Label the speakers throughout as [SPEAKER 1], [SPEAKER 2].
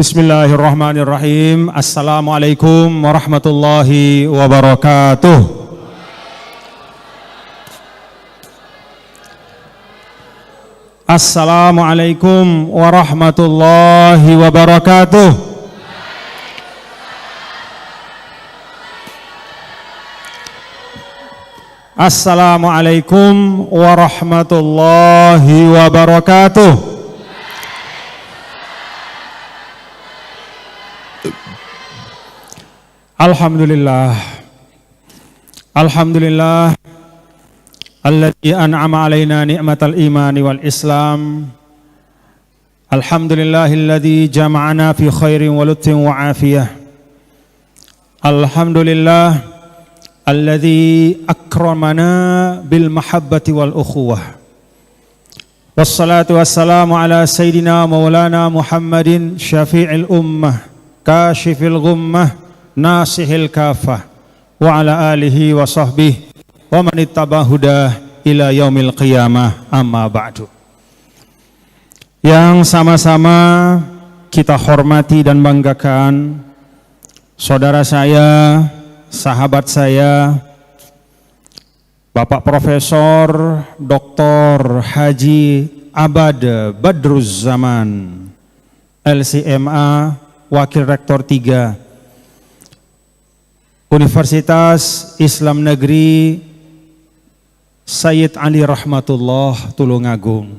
[SPEAKER 1] Bismillahirrahmanirrahim. Assalamualaikum warahmatullahi wabarakatuh. Assalamualaikum warahmatullahi wabarakatuh. Assalamualaikum warahmatullahi wabarakatuh. Alhamdulillah, Alhamdulillah alladzi an'ama alaina ni'matal imani wal islam. Alhamdulillahilladzi jama'ana fi khairin wa lutfin wa afiyah. Alhamdulillah alladzi akramana bil mahabbati wal ukhuwah. Wassalatu wassalamu ala sayyidina maulana Muhammadin syafi'il ummah kashifil ghummah nasihil kafah wa ala alihi wa sahbihi wa man ittaba hudah ila yaumil qiyamah, amma ba'du. Yang sama-sama kita hormati dan banggakan saudara saya, sahabat saya, Bapak Profesor Dr. Haji Abad Badruz Zaman, LCMA, Wakil Rektor 3 Universitas Islam Negeri Sayyid Ali Rahmatullah Tulungagung.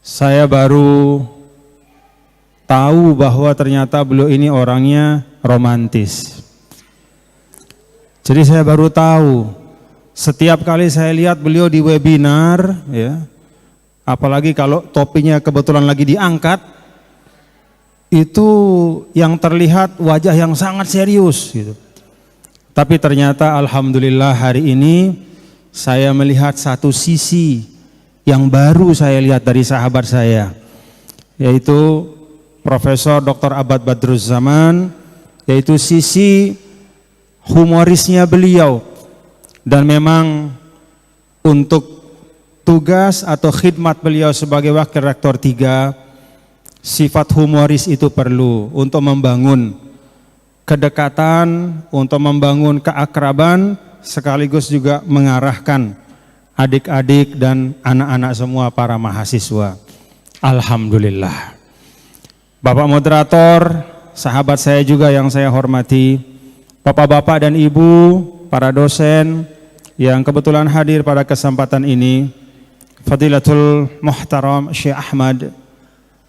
[SPEAKER 1] Saya baru tahu bahwa ternyata beliau ini orangnya romantis. Jadi saya baru tahu, setiap kali saya lihat beliau di webinar, ya, apalagi kalau topinya kebetulan lagi diangkat, itu yang terlihat wajah yang sangat serius gitu. Tapi ternyata alhamdulillah hari ini saya melihat satu sisi yang baru saya lihat dari sahabat saya, yaitu Profesor Dr. Abad Badruz Zaman, yaitu sisi humorisnya beliau. Dan memang untuk tugas atau khidmat beliau sebagai Wakil Rektor 3, sifat humoris itu perlu untuk membangun kedekatan, untuk membangun keakraban, sekaligus juga mengarahkan adik-adik dan anak-anak semua para mahasiswa. Alhamdulillah. Bapak moderator, sahabat saya juga yang saya hormati, bapak-bapak dan ibu, para dosen yang kebetulan hadir pada kesempatan ini, Fadilatul Muhtaram Syekh Ahmad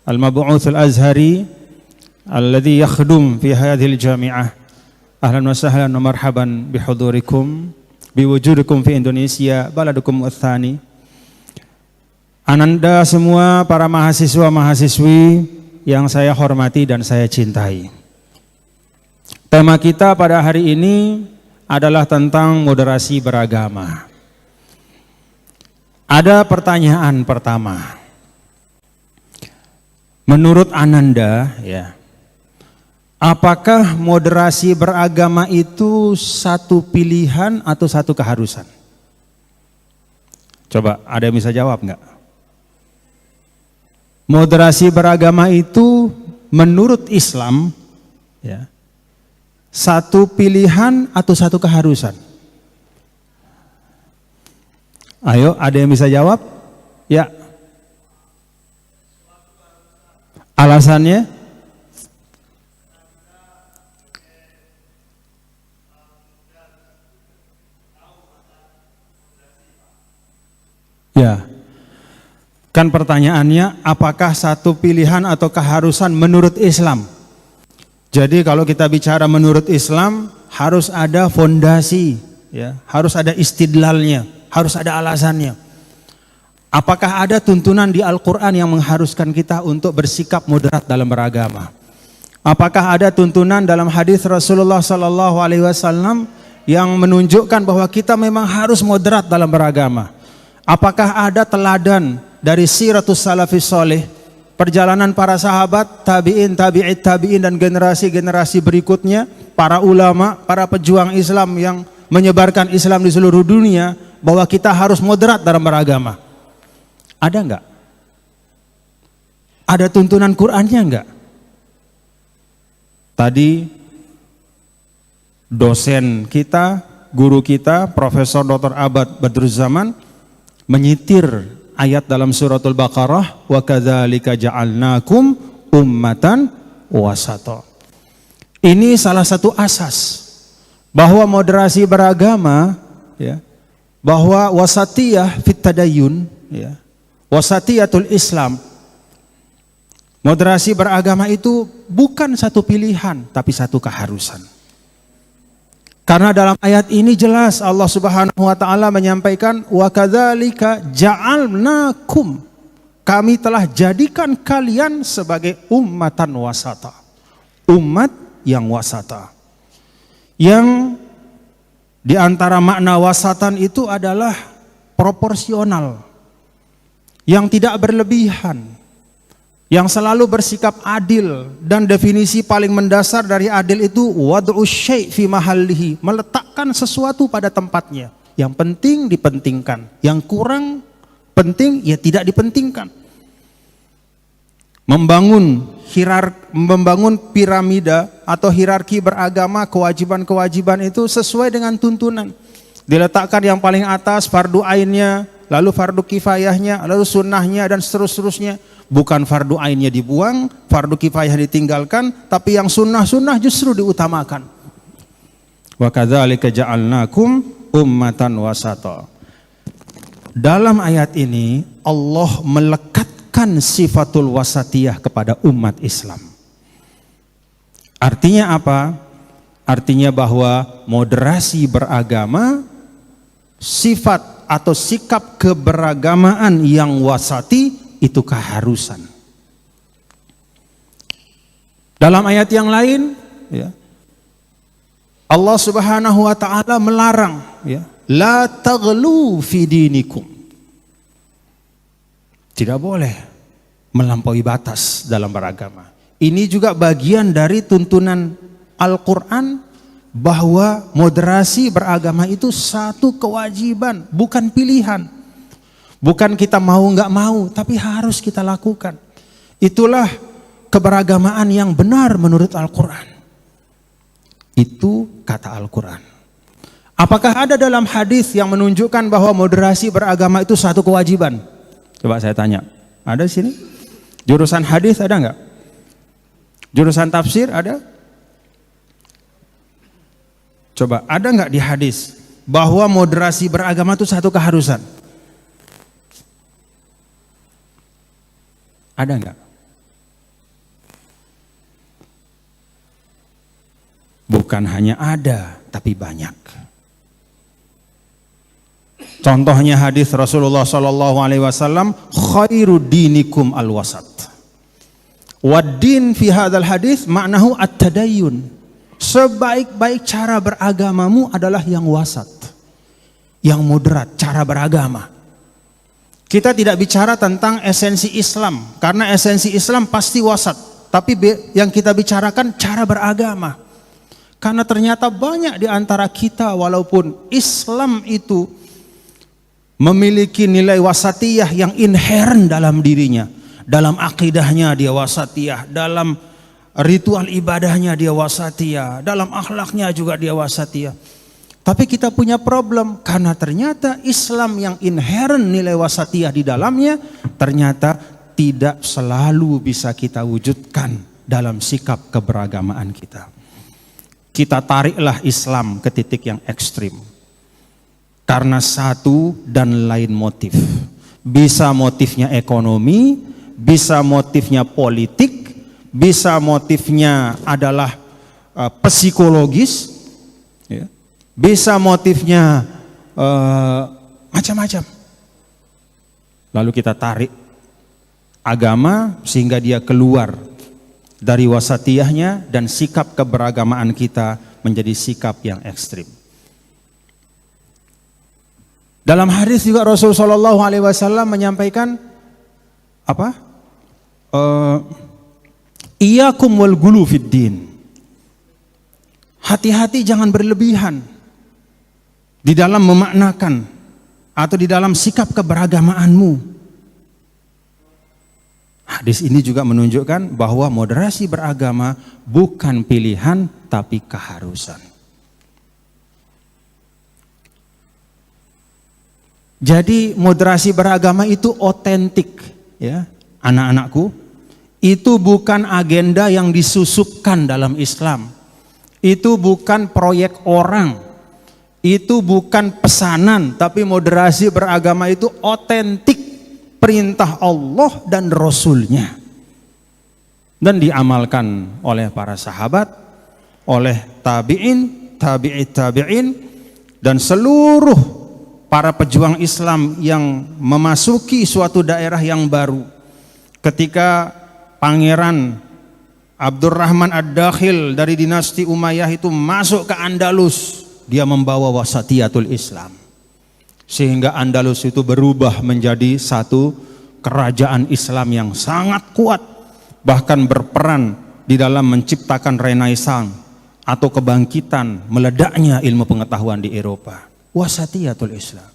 [SPEAKER 1] Al-Mab'uts Al-Azhari alladhi yakhdum fi hadhil jami'ah. Ahlan wa sahlan wa marhaban bihudurikum biwujudikum fi Indonesia baladukum utsani. Ananda semua para mahasiswa-mahasiswi yang saya hormati dan saya cintai. Tema kita pada hari ini adalah tentang moderasi beragama. Ada pertanyaan pertama. Menurut Ananda, ya, apakah moderasi beragama itu satu pilihan atau satu keharusan? Coba ada yang bisa jawab nggak? Moderasi beragama itu menurut Islam, ya, satu pilihan atau satu keharusan? Ayo, ada yang bisa jawab? Ya. Alasannya? Ya. Kan pertanyaannya apakah satu pilihan atau keharusan menurut Islam? Jadi kalau kita bicara menurut Islam harus ada fondasi, ya, harus ada istidlalnya, harus ada alasannya. Apakah ada tuntunan di Al-Quran yang mengharuskan kita untuk bersikap moderat dalam beragama? Apakah ada tuntunan dalam hadis Rasulullah SAW yang menunjukkan bahwa kita memang harus moderat dalam beragama? Apakah ada teladan dari siratus salafis soleh, perjalanan para sahabat, tabi'in, tabi'id, tabi'in dan generasi-generasi berikutnya, para ulama, para pejuang Islam yang menyebarkan Islam di seluruh dunia, bahwa kita harus moderat dalam beragama? Ada enggak? Ada tuntunan Qur'annya enggak? Tadi dosen kita, guru kita, Profesor Dr. Abad Badruzzaman menyitir ayat dalam suratul Baqarah, wa kadzalika ja'alnakum ummatan wasata. Ini salah satu asas bahwa moderasi beragama, ya, bahwa wasatiyah fit tadayyun, ya, wasatiyatul Islam, moderasi beragama itu bukan satu pilihan tapi satu keharusan. Karena dalam ayat ini jelas Allah Subhanahu wa taala menyampaikan, wa kadzalika ja'alnakum, kami telah jadikan kalian sebagai ummatan wasata, umat yang wasata. Yang di antara makna wasatan itu adalah proporsional, yang tidak berlebihan, yang selalu bersikap adil. Dan definisi paling mendasar dari adil itu wad'u syai' fi mahallihi, meletakkan sesuatu pada tempatnya. Yang penting dipentingkan, yang kurang penting ya tidak dipentingkan. Membangun piramida atau hierarki beragama, kewajiban-kewajiban itu sesuai dengan tuntunan. Diletakkan yang paling atas fardu ainnya, lalu fardu kifayahnya, lalu sunnahnya, dan seterusnya. Bukan fardu ainnya dibuang, fardu kifayah ditinggalkan, tapi yang sunnah-sunnah justru diutamakan. Wa kadzalika ja'alnakum ummatan wasata. Dalam ayat ini Allah melekatkan sifatul wasatiyah kepada umat Islam. Artinya apa? Artinya bahwa moderasi beragama, sifat atau sikap keberagamaan yang wasati itu keharusan. Dalam ayat yang lain, ya, Allah Subhanahu wa taala melarang, ya, la taghlu fi dinikum. Tidak boleh melampaui batas dalam beragama. Ini juga bagian dari tuntunan Al-Quran bahwa moderasi beragama itu satu kewajiban, bukan pilihan. Bukan kita mau nggak mau, tapi harus kita lakukan. Itulah keberagamaan yang benar menurut Al-Quran. Itu kata Al-Quran. Apakah ada dalam hadis yang menunjukkan bahwa moderasi beragama itu satu kewajiban? Coba saya tanya. Ada di sini? Jurusan hadis ada nggak? Jurusan tafsir ada? Coba, ada nggak di hadis bahwa moderasi beragama itu satu keharusan? Ada enggak? Bukan hanya ada, tapi banyak. Contohnya hadis Rasulullah SAW, khairu dinikum al-wasat. Wad-din fi hadzal hadis maknahu at-tadayyun. Sebaik-baik cara beragamamu adalah yang wasat, yang moderat, cara beragama. Kita tidak bicara tentang esensi Islam, karena esensi Islam pasti wasat. Tapi yang kita bicarakan cara beragama. Karena ternyata banyak di antara kita, walaupun Islam itu memiliki nilai wasatiyah yang inherent dalam dirinya. Dalam akidahnya dia wasatiyah, dalam ritual ibadahnya dia wasatiyah, dalam akhlaknya juga dia wasatiyah. Tapi kita punya problem karena ternyata Islam yang inherent nilai wasatiyah di dalamnya ternyata tidak selalu bisa kita wujudkan dalam sikap keberagamaan kita. Kita tariklah Islam ke titik yang ekstrim karena satu dan lain motif. Bisa motifnya ekonomi, bisa motifnya politik, bisa motifnya adalah psikologis, ya. Bisa motifnya macam-macam. Lalu kita tarik agama sehingga dia keluar dari wasatiyahnya dan sikap keberagamaan kita menjadi sikap yang ekstrim. Dalam hadis juga Rasulullah SAW menyampaikan apa? Iyyakum wal ghulu fid din. Hati-hati jangan berlebihan di dalam memaknakan atau di dalam sikap keberagamaanmu. Hadis ini juga menunjukkan bahwa moderasi beragama bukan pilihan tapi keharusan. Jadi moderasi beragama itu otentik, ya, anak-anakku. Itu bukan agenda yang disusupkan dalam Islam. Itu bukan proyek orang. Itu bukan pesanan, tapi moderasi beragama itu otentik, perintah Allah dan Rasul-Nya. Dan diamalkan oleh para sahabat, oleh tabi'in, tabi'in, dan seluruh para pejuang Islam yang memasuki suatu daerah yang baru. Ketika Pangeran Abdurrahman Ad-Dakhil dari dinasti Umayyah itu masuk ke Andalus, dia membawa wasatiyatul Islam. Sehingga Andalus itu berubah menjadi satu kerajaan Islam yang sangat kuat, bahkan berperan di dalam menciptakan renaissance atau kebangkitan meledaknya ilmu pengetahuan di Eropa. Wasatiyatul Islam.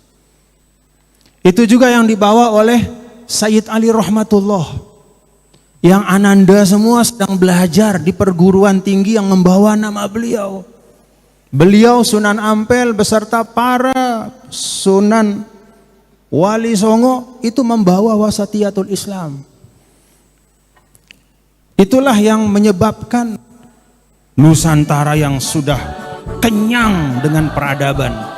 [SPEAKER 1] Itu juga yang dibawa oleh Sayyid Ali Rahmatullah, yang ananda semua sedang belajar di perguruan tinggi yang membawa nama beliau. Beliau Sunan Ampel beserta para Sunan Wali Songo itu membawa wasatiyatul Islam. Itulah yang menyebabkan Nusantara yang sudah kenyang dengan peradaban,